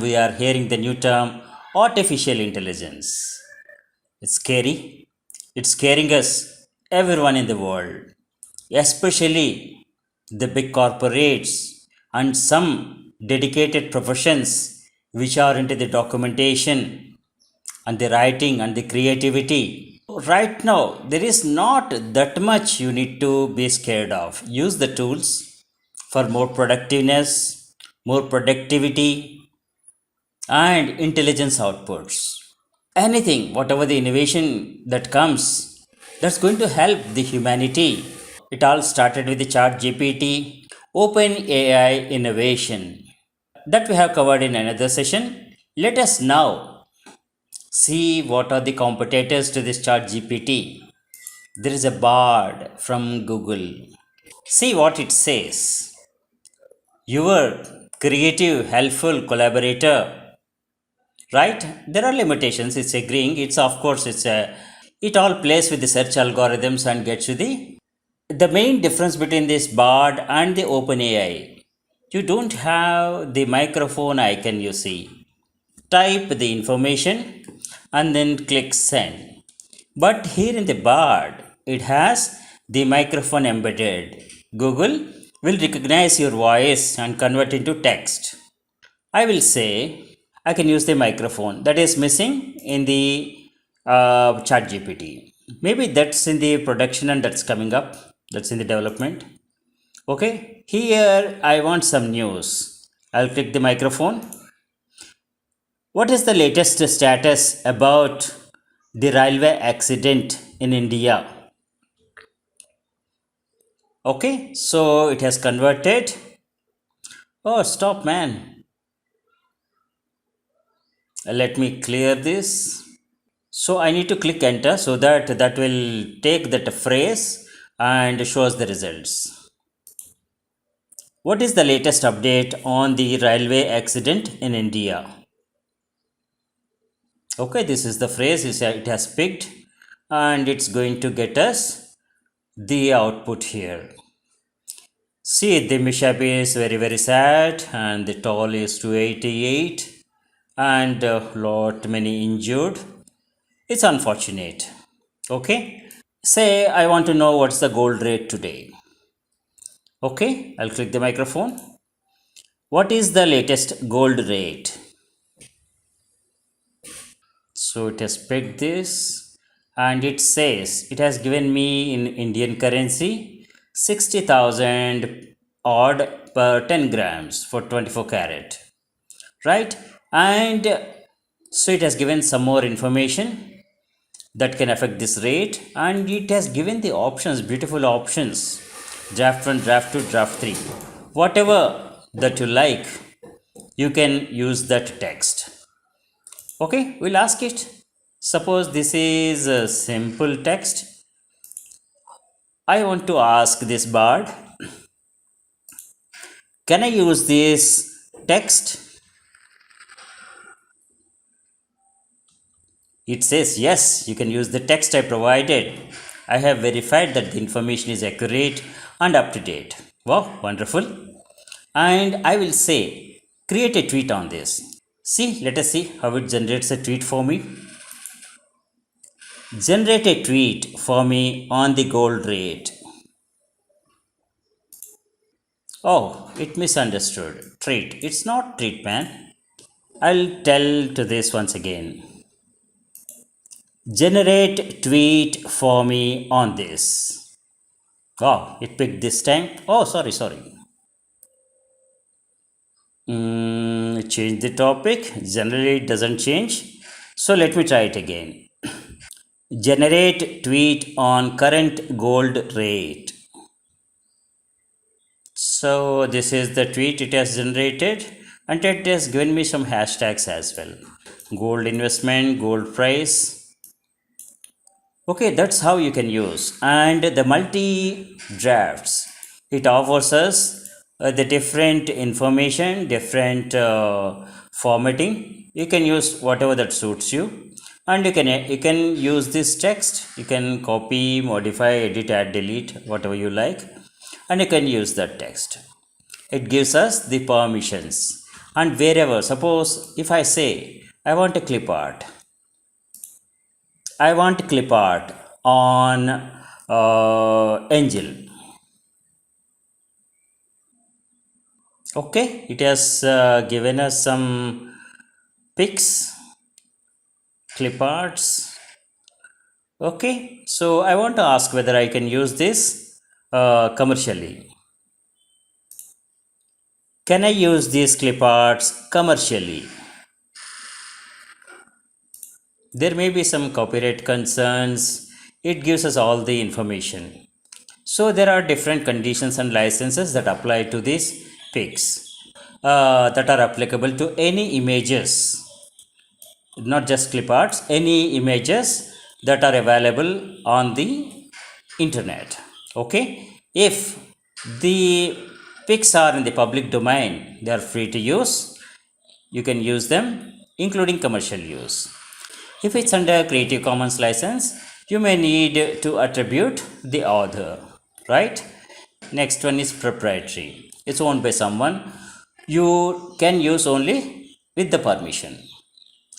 we are hearing the new term artificial intelligence. It's scary. It's scaring us, everyone in the world, especially the big corporates and some dedicated professions which are into the documentation and the writing and the creativity. Right now, there is not that much you need to be scared of. Use the tools for more productiveness, more productivity, and intelligence outputs. Anything, whatever the innovation that comes, that's going to help the humanity. It all started with the ChatGPT, open AI innovation that we have covered in another session. Let us now see what are the competitors to this ChatGPT. There is a bard from Google. See what it says. Your creative helpful collaborator, right? There are limitations, it's agreeing. It's of course it's a, it all plays with the search algorithms and gets you the main difference between this bard and the OpenAI. You don't have the microphone icon, you see. Type the information and then click send. But here in the bard it has the microphone embedded. Google will recognize your voice and convert into text. I will say I can use the microphone that is missing in the chat GPT. Maybe that's in the production and that's coming up. That's in the development. Okay, here I want some news. I'll click the microphone. What is the latest status about the railway accident in India? Okay, so it has converted. Oh, stop, man. Let me clear this. So I need to click enter so that will take that phrase and shows the results. What is the latest update on the railway accident in India? Okay, this is the phrase it has picked and it's going to get us the output here. See, the mishap is very sad and the toll is 288 and a lot many injured. It's unfortunate. Okay, say I want to know what's the gold rate today. Okay, I'll click the microphone. What is the latest gold rate? So it has picked this and it says it has given me in Indian currency 60,000 odd per 10 grams for 24 carat, right? And so it has given some more information that can affect this rate, and it has given the options, beautiful options: draft 1, draft 2, draft 3. Whatever that you like, you can use that text. Okay, we'll ask it. Suppose this is a simple text. I want to ask this bard, can I use this text? It says yes, you can use the text I provided. I have verified that the information is accurate and up to date. Wow, wonderful. And I will say, create a tweet on this. See, let us see how it generates a tweet for me. Generate a tweet for me on the gold rate. Oh, it misunderstood. Treat. It's not treat, man. I'll tell to this once again. Generate tweet for me on this. Oh, it picked this time. Oh, sorry. Change the topic. Generally it doesn't change. So let me try it again. Generate tweet on current gold rate. So this is the tweet it has generated, and it has given me some hashtags as well. Gold investment, gold price. Okay, that's how you can use. And the multi drafts, it offers us the different information, different formatting. You can use whatever that suits you, and you can use this text. You can copy, modify, edit, add, delete, whatever you like, and you can use that text. It gives us the permissions. And wherever, suppose if I say I want a clip art, I want clip art on Angel. Okay, it has given us some pics, clip arts. Okay, so I want to ask whether I can use this commercially. Can I use these clip arts commercially? There may be some copyright concerns. It gives us all the information. So there are different conditions and licenses that apply to these pics that are applicable to any images, not just clip arts, any images that are available on the internet. Okay, if the pics are in the public domain, they are free to use. You can use them, including commercial use. If it's under Creative Commons license, you may need to attribute the author, right? Next one is proprietary. It's owned by someone. You can use only with the permission,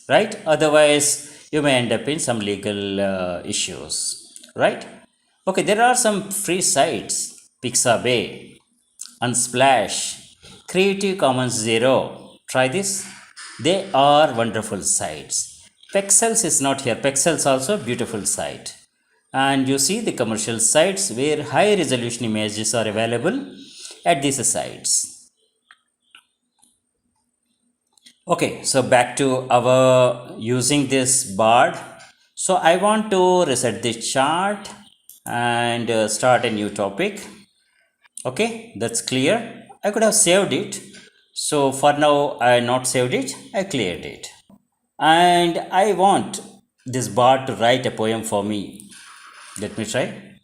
right? Otherwise, you may end up in some legal issues, right? Okay, there are some free sites, Pixabay, Unsplash, Creative Commons Zero. Try this. They are wonderful sites. Pexels is not here. Pexels also beautiful site. And you see the commercial sites where high resolution images are available at these sites. Okay, so back to our using this bard. So I want to reset the chart and start a new topic. Okay, that's clear. I could have saved it. So for now, I not saved it, I cleared it. And I want this bard to write a poem for me. Let me try.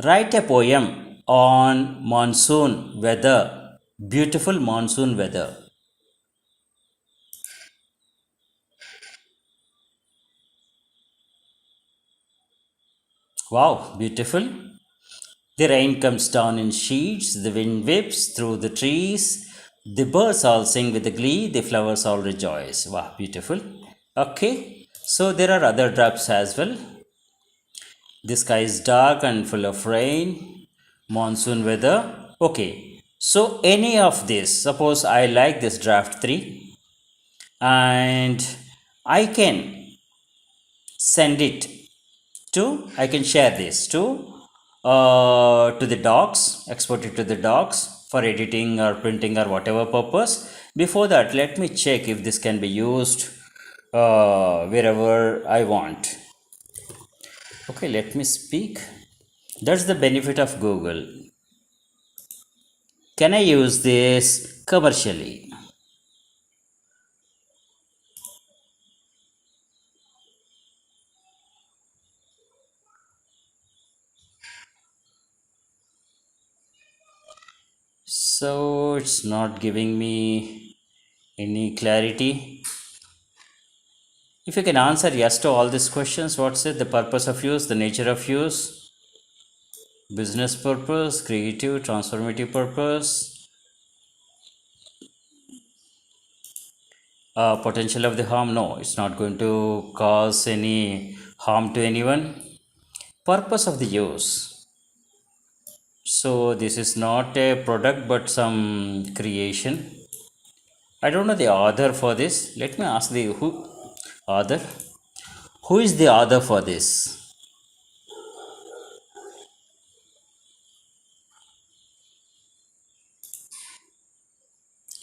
Write a poem on monsoon weather, beautiful monsoon weather. Wow, beautiful. The rain comes down in sheets, the wind whips through the trees, the birds all sing with the glee, the flowers all rejoice. Wow, beautiful. Okay, so there are other drops as well. The sky is dark and full of rain, monsoon weather. Okay, so any of this, suppose I like this draft 3 and I can send it to, I can share this to the docs, export it to the docs for editing or printing or whatever purpose. Before that, let me check if this can be used wherever I want. Okay, let me speak. That's the benefit of Google. Can I use this commercially? So it's not giving me any clarity. If you can answer yes to all these questions, what's it? The purpose of use, the nature of use, business purpose, creative, transformative purpose, potential of the harm. No, it's not going to cause any harm to anyone. Purpose of the use. So this is not a product but some creation. I don't know the author for this. Let me ask the who author. Who is the author for this?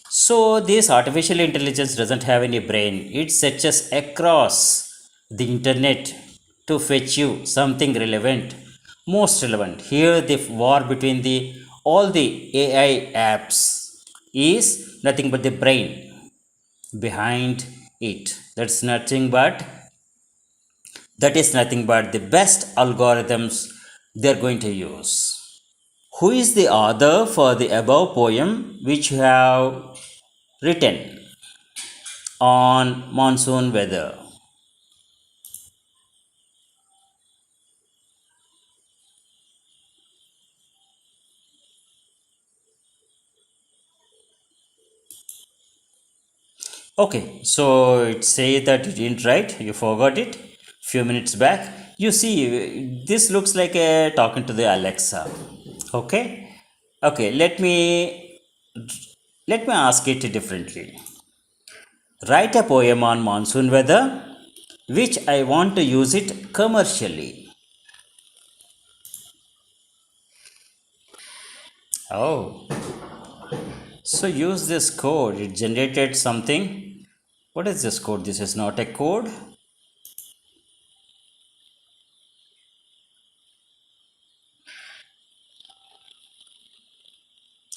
So this artificial intelligence doesn't have any brain. It searches across the internet to fetch you something relevant, most relevant. Here the war between the all the AI apps is nothing but the brain behind it. That is nothing but the best algorithms they're going to use. Who is the author for the above poem which you have written on monsoon weather? Okay, so it says that you didn't write, you forgot it few minutes back. You see, this looks like a talking to the Alexa. Okay, okay. Let me ask it differently. Write a poem on monsoon weather, which I want to use it commercially. Oh, so use this code. It generated something. What is this code? This is not a code.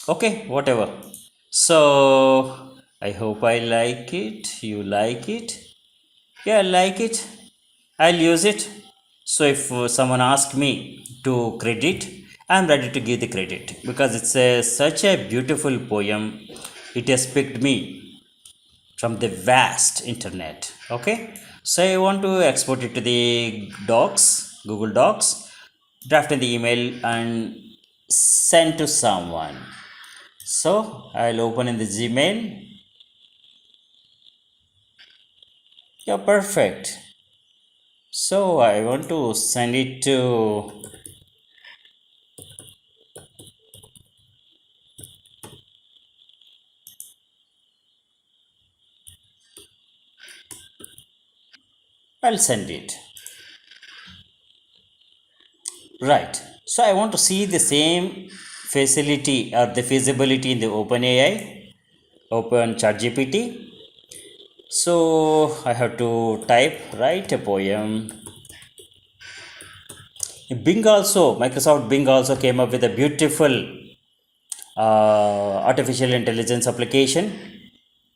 Okay, whatever. So I hope I like it. You like it. Yeah, I like it. I'll use it. So if someone asks me to credit, I'm ready to give the credit because it's such a beautiful poem. It has picked me from the vast internet. Okay, so I want to export it to the docs, Google Docs, draft in the email and send to someone. So I'll open in the Gmail. Yeah, perfect. So I want to send it to. I'll send it. Right. So I want to see the same facility or the feasibility in the OpenAI, Open ChatGPT. So I have to type write a poem. Bing also, Microsoft Bing also came up with a beautiful artificial intelligence application,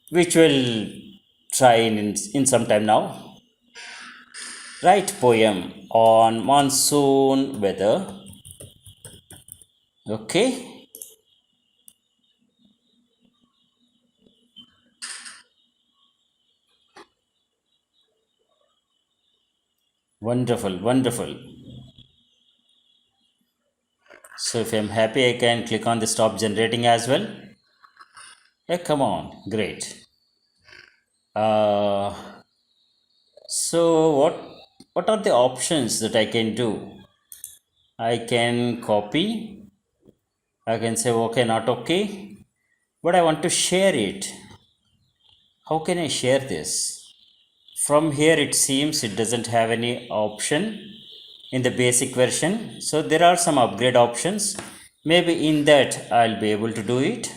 which will try in some time now. Write poem on monsoon weather. Okay, wonderful, wonderful. So if I'm happy, I can click on the stop generating as well. Hey, come on, great. Uh, so what are the options that I can do? I can copy. I can say okay, not okay, but I want to share it. How can I share this? From here, it seems it doesn't have any option in the basic version. So there are some upgrade options. Maybe in that I'll be able to do it.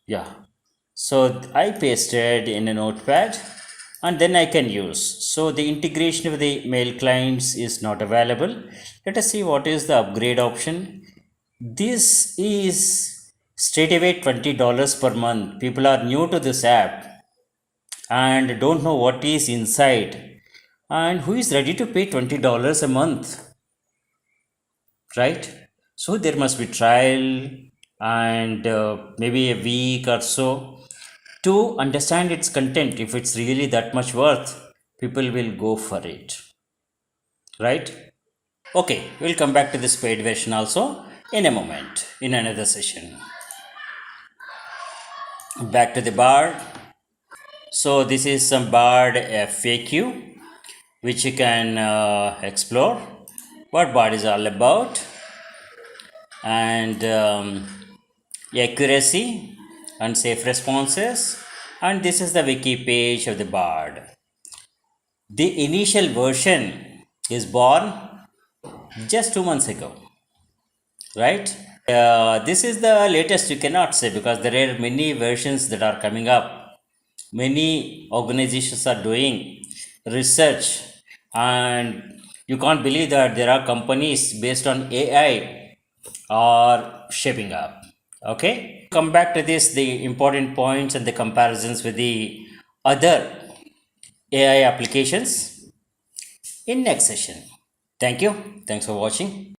Yeah. So I pasted in a notepad and then I can use. So the integration with the mail clients is not available. Let us see what is the upgrade option. This is straight away $20 per month. People are new to this app and don't know what is inside. And who is ready to pay $20 a month? Right? So there must be trial and maybe a week or so to understand its content. If it's really that much worth, people will go for it, right? Okay, we'll come back to this paid version also in a moment in another session. Back to the bard. So this is some bard FAQ which you can explore what bard is all about and accuracy and safe responses, and this is the wiki page of the bard. The initial version is born just 2 months ago, right? This is the latest, you cannot say because there are many versions that are coming up. Many organizations are doing research, and you can't believe that there are companies based on AI are shaping up. Okay, come back to this the important points and the comparisons with the other AI applications in next session. Thank you. Thanks for watching.